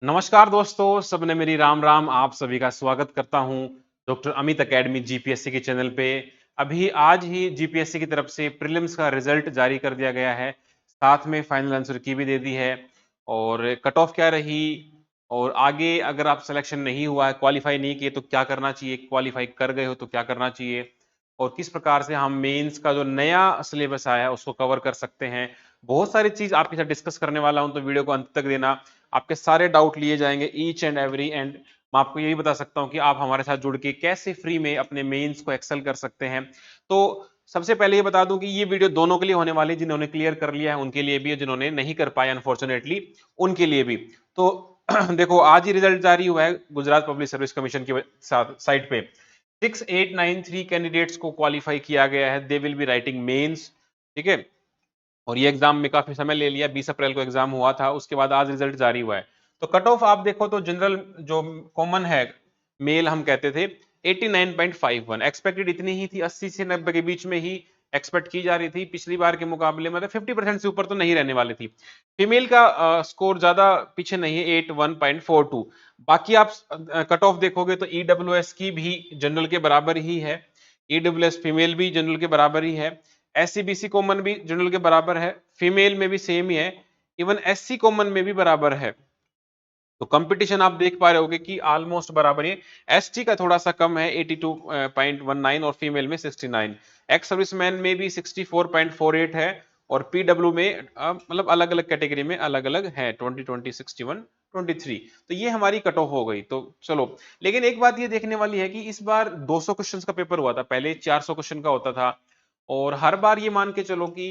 नमस्कार दोस्तों, सबने मेरी राम राम। आप सभी का स्वागत करता हूं डॉक्टर अमित एकेडमी जीपीएससी के चैनल पे। अभी आज ही जीपीएससी की तरफ से प्रीलिम्स का रिजल्ट जारी कर दिया गया है, साथ में फाइनल आंसर की भी दे दी है। और कट ऑफ क्या रही और आगे अगर आप सिलेक्शन नहीं हुआ है, क्वालिफाई नहीं किए तो क्या करना चाहिए, क्वालिफाई कर गए हो तो क्या करना चाहिए, और किस प्रकार से हम मेंस का जो नया सिलेबस आया है उसको कवर कर सकते हैं। बहुत सारी चीज आपके साथ डिस्कस करने वाला हूं, तो वीडियो को अंत तक देना। आपके सारे डाउट लिए जाएंगे ईच एंड एवरी एंड। मैं आपको यही बता सकता हूं कि आप हमारे साथ जुड़ के कैसे फ्री में अपने मेंस को एक्सेल कर सकते हैं। तो सबसे पहले ये बता दूं कि ये वीडियो दोनों के लिए होने वाली है, जिन्होंने क्लियर कर लिया है उनके लिए भी, जिन्होंने नहीं कर पाया अनफॉर्चुनेटली उनके लिए भी। तो देखो, आज ही रिजल्ट जारी हुआ है गुजरात पब्लिक सर्विस कमीशन के साथ साइट पे। 6893 कैंडिडेट्स को क्वालिफाई किया गया है। They will be writing mains, ठीक है। और ये एग्जाम में काफी समय ले लिया, 20 अप्रैल को एग्जाम हुआ था, उसके बाद आज रिजल्ट जारी हुआ है। तो कट ऑफ आप देखो तो जनरल जो कॉमन है, मेल हम कहते थे 89.51, एक्सपेक्टेड इतनी ही थी, 80 से 90 के बीच में ही एक्सपेक्ट की जा रही थी। पिछली बार के मुकाबले मतलब 50% से ऊपर तो नहीं रहने वाली थी। फीमेल का स्कोर ज्यादा पीछे नहीं है, 81.42। बाकी आप कट ऑफ देखोगे तो ईडब्ल्यूएस की भी जनरल के बराबर ही है, ईडब्ल्यूएस फीमेल भी जनरल के बराबर ही है, एससीबीसी कॉमन भी जनरल के बराबर है, फीमेल में भी सेम ही है, इवन एससी कॉमन में भी बराबर है। तो कंपटीशन आप देख पा रहे होगे कि ऑलमोस्ट बराबर है। एसटी का थोड़ा सा कम है, 82.19, और फीमेल में 69। एक्स सर्विसमैन में भी 64.48 है, और पीडब्ल्यू में मतलब अलग अलग कैटेगरी में अलग अलग है, 20 20 61 23। तो ये हमारी कट ऑफ हो गई। तो चलो, लेकिन एक बात ये देखने वाली है कि इस बार 200 क्वेश्चंस का पेपर हुआ था, पहले 400 क्वेश्चन का होता था। और हर बार ये मान के चलो कि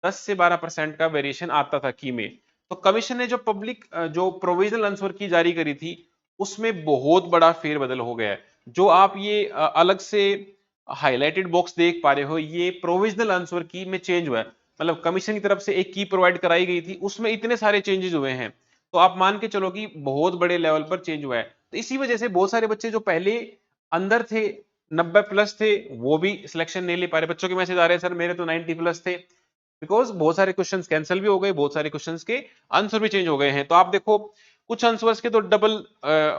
10 से 12% का वेरिएशन आता था की में। तो कमीशन ने जो पब्लिक जो प्रोविजनल आंसर की जारी करी थी, उसमें बहुत बड़ा फेरबदल हो गया है। जो आप ये अलग से हाईलाइटेड बॉक्स देख पा रहे हो, ये प्रोविजनल आंसर की में चेंज हुआ है। मतलब कमीशन की तरफ से एक की प्रोवाइड कराई गई थी, उसमें इतने सारे चेंजेस हुए हैं। तो आप मान के चलो कि बहुत बड़े लेवल पर चेंज हुआ है। तो इसी वजह से बहुत सारे बच्चे जो पहले अंदर थे, 90 प्लस थे, वो भी सिलेक्शन नहीं ले पा रहे। बच्चों के मैसेज आ रहे हैं, सर मेरे तो 90 प्लस थे। बिकॉज बहुत सारे क्वेश्चंस कैंसिल भी हो गए, बहुत सारे क्वेश्चंस के आंसर भी चेंज हो गए हैं। तो आप देखो, कुछ आंसर्स के तो डबल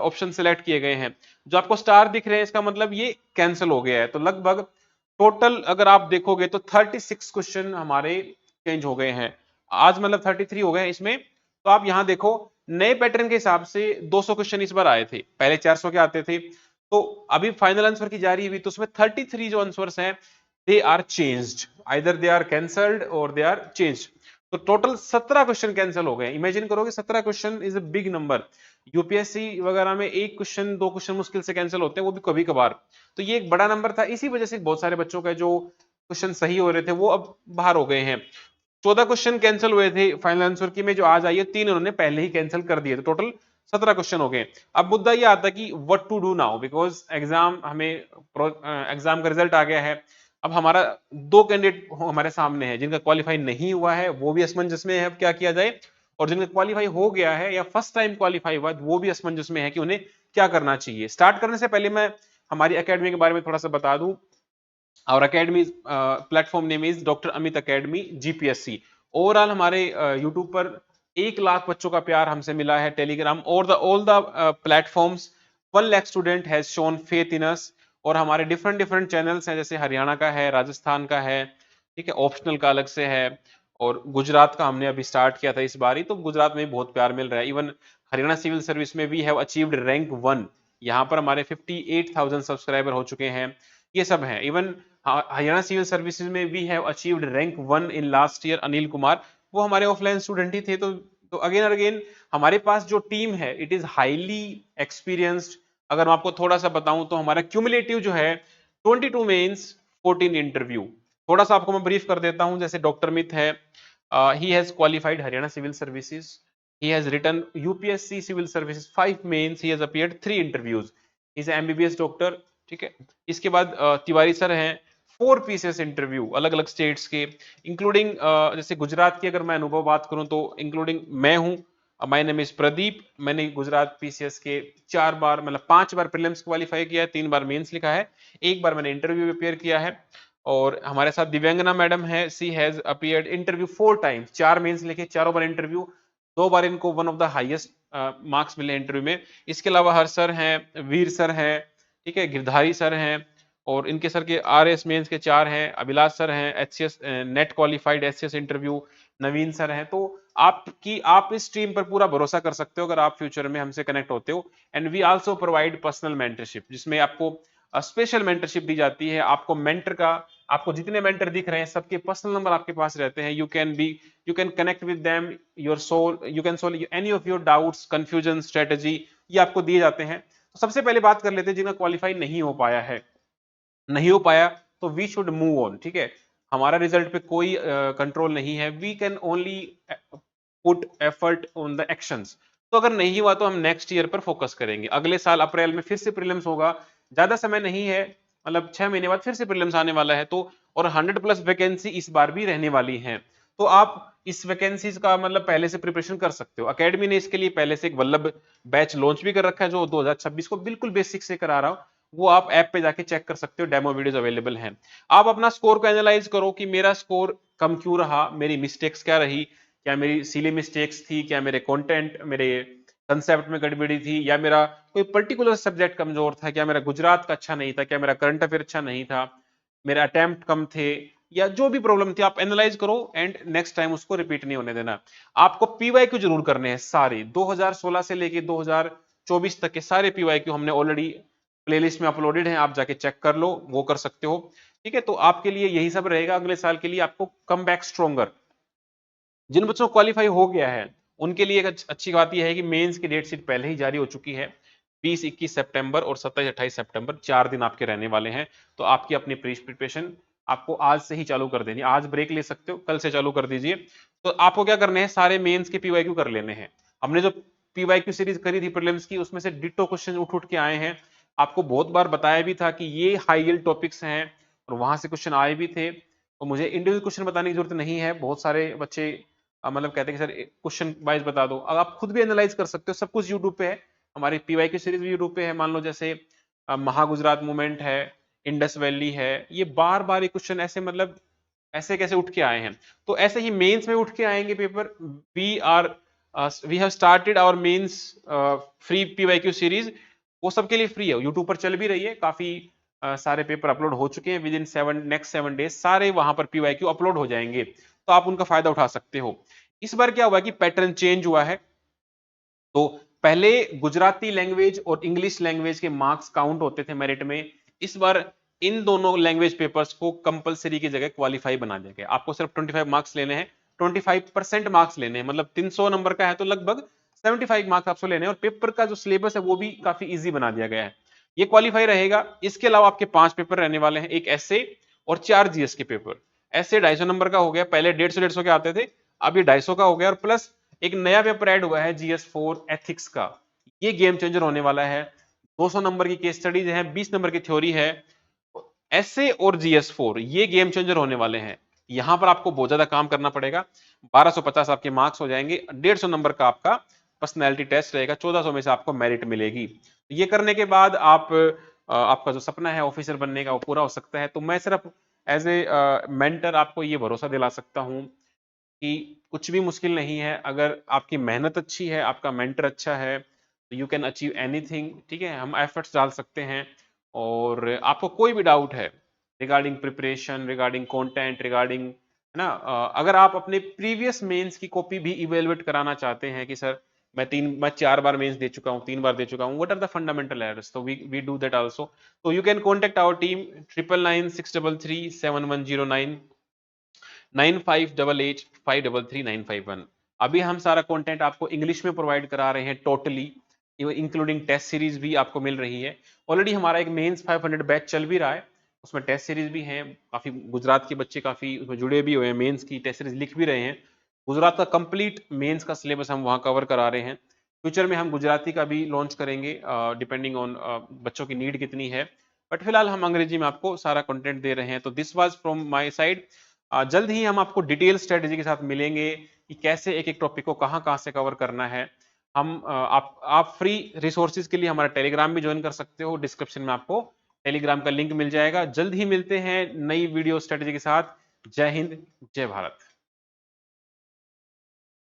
ऑप्शन सिलेक्ट किए गए हैं। जो आपको स्टार दिख रहे हैं, इसका मतलब ये कैंसिल हो गया है। तो लगभग टोटल अगर आप देखोगे तो 36 क्वेश्चन हमारे चेंज हो गए हैं। आज मतलब 33 हो गए हैं इसमें। तो आप यहां देखो, नए पैटर्न के हिसाब से 200 क्वेश्चन इस बार आए थे, पहले 400 के आते थे। तो अभी फाइनल आंसर की जारी हुई, तो उसमें 33 जो आंसर्स हैं, they are changed, either they are cancelled और दे आर चेंज्ड। तो टोटल 17 क्वेश्चन कैंसिल हो गए। इमेजिन करोगे, 17 question is a big number. UPSC वगैरह में एक क्वेश्चन दो क्वेश्चन मुश्किल से कैंसिल होते हैं, वो भी कभी कभार। तो ये एक बड़ा नंबर था। इसी वजह से बहुत सारे बच्चों का जो क्वेश्चन सही हो रहे थे वो अब बाहर हो गए हैं। 14 क्वेश्चन कैंसिल हुए थे फाइनल आंसर की में, जो आज आई है 3 उन्होंने पहले ही कैंसिल कर दिए, तो टोटल 17 क्वेश्चन हो गए। अब मुद्दा ये आता कि what to do now, because exam हमें एग्जाम का रिजल्ट आ गया है। अब हमारा दो कैंडिडेट हमारे सामने है, जिनका क्वालिफाई नहीं हुआ है वो भी असमंजस में है अब क्या किया जाए, और जिनका क्वालिफाई हो गया है या फर्स्ट टाइम क्वालिफाई हुआ वो भी असमंजस में है कि उन्हें क्या करना चाहिए। स्टार्ट करने से पहले मैं हमारी एकेडमी के बारे में थोड़ा सा बता दूं। Our academy platform name is doctor Amit academy GPSC. Overall हमारे यूट्यूब पर 1 लाख बच्चों का प्यार हमसे मिला है। टेलीग्राम और the all the platforms, 1 lakh student has shown faith in us. और हमारे डिफरेंट डिफरेंट चैनल्स हैं, जैसे हरियाणा का है, राजस्थान का है, ठीक है, ऑप्शनल का अलग से है, और गुजरात का हमने अभी स्टार्ट किया था इस बार ही, तो गुजरात में भी बहुत प्यार मिल रहा है। इवन हरियाणा सिविल सर्विस में वी हैव अचीव्ड रैंक 1, यहाँ पर हमारे 58,000 सब्सक्राइबर हो चुके हैं। ये सब हैं। इवन हरियाणा सिविल सर्विसेज में we have achieved rank 1 in last year. Anil Kumar, वो हमारे ऑफलाइन स्टूडेंट ही थे। तो अगेन और अगेन हमारे पास जो टीम है, इट इज हाईली एक्सपीरियंस्ड। अगर मैं आपको थोड़ा सा बताऊं तो हमारा क्यूमुलेटिव जो है 22 मेंस, 14 इंटरव्यू। थोड़ा सा आपको मैं ब्रीफ कर देता हूं। जैसे डॉक्टर मित है, he has qualified Haryana civil services, he has written UPSC civil services 5 mains, he has appeared 3 interviews, he is an MBBS doctor, ठीक है। इसके बाद तिवारी सर हैं, 4 पीसीएस इंटरव्यू अलग अलग स्टेट्स के, इंक्लूडिंग जैसे गुजरात की अगर मैं अनुभव बात करूं तो इंक्लूडिंग मैं हूं। My name is Pradeep. मैंने गुजरात पीसीएस के 4 बार मतलब 5 बार प्रीलिम्स क्वालिफाई किया है, 3 बार मेंस लिखा है, 1 बार मैंने इंटरव्यू अपियर किया है। और हमारे साथ दिव्यांगना मैडम है, she has appeared interview 4 times, 4 mains लिखे, चारों बार इंटरव्यू। 2 बार इनको one of the highest marks मिले इंटरव्यू में। इसके अलावा हर सर हैं, वीर सर हैं, ठीक है, गिरधारी सर हैं, और इनके सर के आरएस मेंस के 4 हैं, अभिलाष सर हैं, HCS NET qualified HCS interview, Naveen sir हैं। तो आप इस टीम पर पूरा भरोसा कर सकते हो अगर आप फ्यूचर में हमसे कनेक्ट होते हो। And we also provide personal mentorship, जिसमें आपको स्पेशल मेंटरशिप दी जाती है। आपको मेंटर का, आपको जितने मेंटर दिख रहे हैं सबके पर्सनल नंबर आपके पास रहते हैं। You can connect with them, you can solve any of your doubts, confusion, strategy, ये आपको दिए जाते हैं। तो सबसे पहले बात कर लेते हैं जिनका क्वालिफाई नहीं हो पाया है। नहीं हो पाया तो वी शुड मूव ऑन, ठीक है। हमारा रिजल्ट पे कोई कंट्रोल नहीं है, we can only put effort on the actions. तो अगर नहीं हुआ तो हम नेक्स्ट ईयर पर फोकस करेंगे। अगले साल अप्रैल में फिर से प्रीलिम्स होगा, ज्यादा समय नहीं है, मतलब 6 महीने बाद फिर से प्रीलिम्स आने वाला है। तो और 100+ वैकेंसी इस बार भी रहने वाली है। तो आप इस वैकेंसीज का मतलब पहले से प्रिपरेशन कर सकते हो। एकेडमी ने इसके लिए पहले से एक वल्लभ बैच लॉन्च भी कर रखा है, जो 2026 को बिल्कुल बेसिक से करा रहा हूं। वो आप ऐप पे जाके चेक कर सकते हो, डेमो वीडियोस अवेलेबल हैं। आप अपना स्कोर को एनालाइज करो कि मेरा स्कोर कम क्यों रहा, मेरी मिस्टेक्स क्या रही, क्या मेरी सिली मिस्टेक्स थी, क्या मेरे कंटेंट, मेरे कंसेप्ट में गड़बड़ी थी, या मेरा कोई पर्टिकुलर सब्जेक्ट कमजोर था, क्या मेरा गुजरात का अच्छा नहीं था, क्या मेरा करंट अफेयर अच्छा नहीं था, मेरे अटेम्प्ट कम थे, या जो भी प्रॉब्लम थी आप एनालाइज करो एंड नेक्स्ट टाइम उसको रिपीट नहीं होने देना। आपको पीवाईक्यू जरूर करने हैं सारे, 2016 से लेके 2024 तक के सारे पीवाईक्यू हमने ऑलरेडी प्लेलिस्ट में अपलोडेड है, आप जाके चेक कर लो, वो कर सकते हो। ठीक है, तो आपके लिए यही सब रहेगा अगले साल के लिए, आपको कम बैक स्ट्रोंगर। जिन बच्चों को क्वालिफाई हो गया है उनके लिए एक अच्छी बात यह है कि मेंस की डेट शीट पहले ही जारी हो चुकी है। 20-21 सितंबर और 27-28 सितंबर 4 दिन आपके रहने वाले हैं। तो आपकी अपनी प्रिपरेशन आपको आज से ही चालू कर देनी, आज ब्रेक ले सकते हो, कल से चालू कर दीजिए। तो आपको क्या करने हैं, सारे मेंस के पीवाईक्यू कर लेने हैं। हमने जो पीवाईक्यू सीरीज करी थी प्रीलिम्स की, उसमें से डिट्टो क्वेश्चन उठ उठ के आए हैं। आपको बहुत बार बताया भी था कि ये हाई यील्ड टॉपिक्स हैं और वहां से क्वेश्चन आए भी थे। तो मुझे इंडिविजुअल क्वेश्चन बताने की जरूरत नहीं है, बहुत सारे बच्चे मतलब कहते हैं कि सर क्वेश्चन वाइज बता दो। अब आप खुद भी एनालाइज कर सकते हो, सब कुछ यूट्यूब पे है। हमारी पीवाईक्यू सीरीज भी यूट्यूब पे है। मान लो जैसे महागुजरात मूवमेंट है, इंडस वैली है, ये बार बार ये क्वेश्चन ऐसे मतलब ऐसे कैसे उठ के आए हैं। तो ऐसे ही मेंस में उठ के आएंगे paper. We have started our mains free PYQ series, वो सबके लिए फ्री है, यूट्यूब पर चल भी रही है। काफी सारे पेपर अपलोड हो चुके हैं, विद इन नेक्स्ट 7 डेज सारे वहां पर पीवाईक्यू अपलोड हो जाएंगे, तो आप उनका फायदा उठा सकते हो। इस बार क्या हुआ कि पैटर्न चेंज हुआ है। तो पहले गुजराती लैंग्वेज और इंग्लिश लैंग्वेज के मार्क्स काउंट होते थे मेरिट में। इस बार इन दोनों लैंग्वेज पेपर्स को कंपलसरी की जगह क्वालिफाई बना दिया गया। आपको सिर्फ 25 मार्क्स लेने हैं, 25% मार्क्स लेने हैं, मतलब 300 नंबर का है तो लगभग 75 मार्क्स आपको लेने हैं। और पेपर का जो सिलेबस है वो भी काफी इजी बना दिया गया है, ये क्वालिफाई रहेगा। इसके अलावा आपके 5 पेपर रहने वाले हैं, एक ऐसे और 4 जीएस के पेपर। ऐसे 250 नंबर का हो गया, पहले 150 के आते थे, अब ये 250 का हो गया। और प्लस एक नया पेपर ऐड हुआ है GS4 एथिक्स का, ये गेम चेंजर होने वाला है। 200 नंबर की केस स्टडीज है, 20 नंबर की थ्योरी है। ऐसे और GS4 ये गेम चेंजर होने वाले हैं। यहां पर आपको बहुत ज्यादा काम करना पड़ेगा। 1250 आपके मार्क्स हो जाएंगे, 150 नंबर का आपका पर्सनैलिटी टेस्ट रहेगा, 1400 में से आपको मेरिट मिलेगी। ये करने के बाद आपका जो सपना है ऑफिसर बनने का वो पूरा हो सकता है। तो मैं सिर्फ एज ए मेंटर आपको ये भरोसा दिला सकता हूं कि कुछ भी मुश्किल नहीं है। अगर आपकी मेहनत अच्छी है, आपका मेंटर अच्छा है, तो यू कैन अचीव एनीथिंग। ठीक है, हम एफर्ट्स डाल सकते हैं। और आपको कोई भी डाउट है regarding preparation, regarding content, regarding है ना, अगर आप अपने प्रीवियस मेंस की कॉपी भी इवेलुएट कराना चाहते हैं कि सर मैं 4 बार मेंस दे चुका हूँ, 3 बार दे चुका हूँ, what are the fundamental errors, तो वी डू दैट आल्सो। तो you can contact our team 9996337109, 9588533951। अभी हम सारा कंटेंट आपको इंग्लिश में प्रोवाइड करा रहे हैं टोटली, इंक्लूडिंग टेस्ट सीरीज भी आपको मिल रही है। ऑलरेडी हमारा एक मेंस 500 बैच चल भी रहा है, उसमें टेस्ट सीरीज भी हैं। काफी गुजरात के बच्चे काफी उसमें जुड़े भी हुए हैं, मेंस की टेस्ट सीरीज लिख भी रहे हैं। गुजरात का कंप्लीट मेंस का सिलेबस हम वहां कवर करा रहे हैं। फ्यूचर में हम गुजराती का भी लॉन्च करेंगे, डिपेंडिंग ऑन बच्चों की नीड कितनी है। बट फिलहाल हम अंग्रेजी में आपको सारा कंटेंट दे रहे हैं। तो this was from my side. जल्द ही हम आपको डिटेल स्ट्रेटेजी के साथ मिलेंगे कि कैसे एक एक टॉपिक को कहाँ कहाँ से कवर करना है। आप फ्री रिसोर्सेज के लिए हमारा टेलीग्राम भी ज्वाइन कर सकते हो, डिस्क्रिप्शन में आपको टेलीग्राम का लिंक मिल जाएगा। जल्द ही मिलते हैं नई वीडियो स्ट्रेटेजी के साथ। जय हिंद, जय भारत।